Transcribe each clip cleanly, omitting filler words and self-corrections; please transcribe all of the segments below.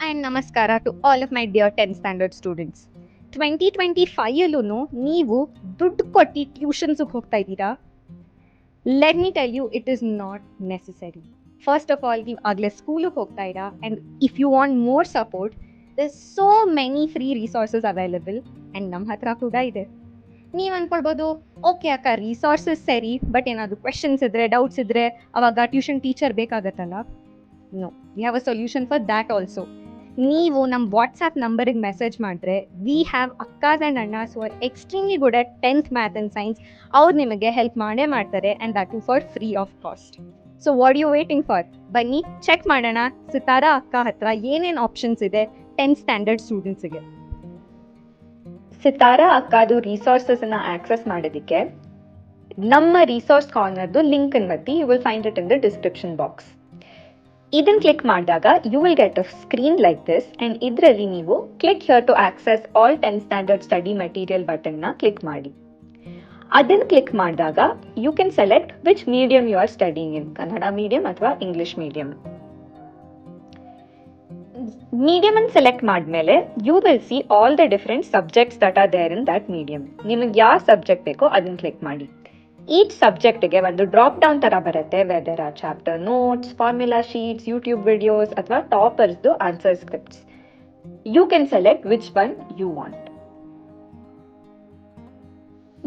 and namaskara to all of my dear 10th standard students. 2025 ನೀವು ದುಡ್ಡು ಕೊಟ್ಟು ಟ್ಯೂಷನ್ಸ್ಗೆ ಹೋಗ್ತಾ ಇದ್ದೀರಾ? Let me tell you it is not necessary. First of all ನೀವು ಆಗಲೇ ಸ್ಕೂಲಿಗೆ ಹೋಗ್ತಾ ಇರಾ and if you want more support there so many free resources available and ನಮ್ಮ ಹತ್ರ ಕೂಡ ಇದೆ. ನೀವು ಅಂದ್ಕೊಳ್ಬೋದು, ಓಕೆ ಅಕ್ಕ ರಿಸೋರ್ಸಸ್ ಸರಿ, ಬಟ್ ಏನಾದರೂ ಕ್ವೆಶನ್ಸ್ ಇದ್ದರೆ ಡೌಟ್ಸ್ ಇದ್ದರೆ ಅವಾಗ ಟ್ಯೂಷನ್ ಟೀಚರ್ ಬೇಕಾಗತ್ತಲ್ಲ. No, we have a solution for that also. ನೀವು ನಮ್ಮ ವಾಟ್ಸ್ಆ್ಯಪ್ ನಂಬರಿಗೆ ಮೆಸೇಜ್ ಮಾಡಿದ್ರೆ ವಿ ಹ್ಯಾವ್ ಅಕ್ಕಾಸ್ ಆ್ಯಂಡ್ ಅಣ್ಣಾಸ್ who are extremely good at 10th math and science. ಅವ್ರು ನಿಮಗೆ ಹೆಲ್ಪ್ ಮಾಡೇ ಮಾಡ್ತಾರೆ and that you for free of cost. So what you waiting for? ಬನ್ನಿ ಚೆಕ್ ಮಾಡೋಣ ಸಿತಾರಾ ಅಕ್ಕ ಹತ್ರ ಏನೇನು ಆಪ್ಷನ್ಸ್ ಇದೆ 10th ಸ್ಟ್ಯಾಂಡರ್ಡ್ ಸ್ಟೂಡೆಂಟ್ಸಿಗೆ. ಸಿತಾರಾ ಅಕ್ಕದು ರಿಸೋರ್ಸಸ್ನ ಆಕ್ಸೆಸ್ ಮಾಡೋದಕ್ಕೆ ನಮ್ಮ ರಿಸೋರ್ಸ್ ಕಾರ್ನರ್ದು ಲಿಂಕ್ ಒತ್ತಿ, you will find it in the description box. ಇದನ್ನು ಕ್ಲಿಕ್ ಮಾಡಿದಾಗ you will get a screen like this and ಇದರಲ್ಲಿ ನೀವು click here to access all 10th standard study material ಬಟನ್ನ ಕ್ಲಿಕ್ ಮಾಡಿ. ಅದನ್ನು ಕ್ಲಿಕ್ ಮಾಡಿದಾಗ you can select which medium you are studying in, Kannada medium ಅಥವಾ ಇಂಗ್ಲಿಷ್ ಮೀಡಿಯಂ. ಮೀಡಿಯಮ್ ಅನ್ನು select ಮಾಡಿದ್ಮೇಲೆ you will see all the different subjects that are there in that medium. ನಿಮಗೆ ಯಾವ ಸಬ್ಜೆಕ್ಟ್ ಬೇಕೋ ಅದನ್ನು ಕ್ಲಿಕ್ ಮಾಡಿ. ಈಚ್ ಸಬ್ಜೆಕ್ಟ್ಗೆ ಒಂದು ಡ್ರಾಪ್ ಡೌನ್ ಥರ ಬರುತ್ತೆ, whether or chapter notes, formula sheets, YouTube videos ಅಥವಾ ಟಾಪರ್ಸ್ದು answer scripts. You can select which one you want.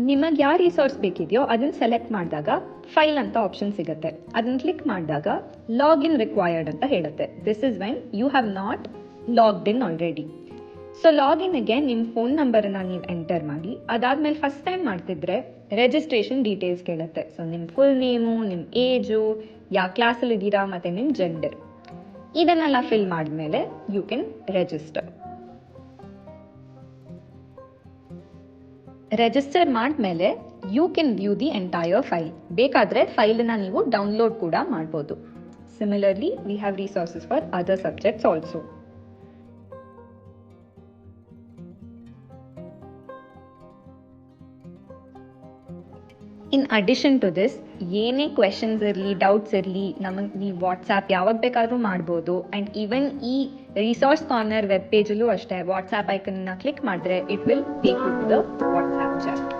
ನಿಮಗೆ ಯಾವ ರಿಸೋರ್ಸ್ ಬೇಕಿದೆಯೋ ಅದನ್ನು ಸೆಲೆಕ್ಟ್ ಮಾಡಿದಾಗ ಫೈಲ್ ಅಂತ ಆಪ್ಷನ್ ಸಿಗುತ್ತೆ. ಅದನ್ನು ಕ್ಲಿಕ್ ಮಾಡಿದಾಗ ಲಾಗಿನ್ ರಿಕ್ವೈರ್ಡ್ ಅಂತ ಹೇಳುತ್ತೆ. This is when you have not logged in already. So ಲಾಗಿನ್ಗೆ ನಿಮ್ಮ ಫೋನ್ ನಂಬರನ್ನು ನೀವು ಎಂಟರ್ ಮಾಡಿ. ಅದಾದಮೇಲೆ ಫಸ್ಟ್ ಟೈಮ್ ಮಾಡ್ತಿದ್ರೆ ರಿಜಿಸ್ಟ್ರೇಷನ್ ಡೀಟೇಲ್ಸ್ ಕೇಳುತ್ತೆ. ಸೊ ನಿಮ್ಮ ಫುಲ್ ನೇಮು, ನಿಮ್ಮ ಏಜು, ಯಾವ ಕ್ಲಾಸಲ್ಲಿ ಇದ್ದೀರಾ ಮತ್ತು ನಿಮ್ಮ ಜೆಂಡರ್, ಇದನ್ನೆಲ್ಲ ಫಿಲ್ ಮಾಡಿದ್ಮೇಲೆ ಯು ಕ್ಯಾನ್ ರಿಜಿಸ್ಟರ್. ರಿಜಿಸ್ಟರ್ ಮಾಡಿದ್ಮೇಲೆ you can view the entire file. ಬೇಕಾದರೆ ಫೈಲನ್ನು ನೀವು ಡೌನ್ಲೋಡ್ ಕೂಡ ಮಾಡ್ಬೋದು. Similarly we have resources for other subjects also. In addition to this, ಏನೇ ಕ್ವೆಶನ್ಸ್ ಇರಲಿ, ಡೌಟ್ಸ್ ಇರಲಿ, ನಮಗೆ ನೀವು ವಾಟ್ಸ್ಆ್ಯಪ್ ಯಾವಾಗ ಬೇಕಾದರೂ ಮಾಡ್ಬೋದು. ಆ್ಯಂಡ್ ಈವನ್ ಈ ರಿಸೋರ್ಸ್ ಕಾರ್ನರ್ ವೆಬ್ ಪೇಜಲ್ಲೂ ಅಷ್ಟೇ ವಾಟ್ಸ್ಆ್ಯಪ್ ಐಕನ್ನ ಕ್ಲಿಕ್ ಮಾಡಿದ್ರೆ it will take you to the WhatsApp chat.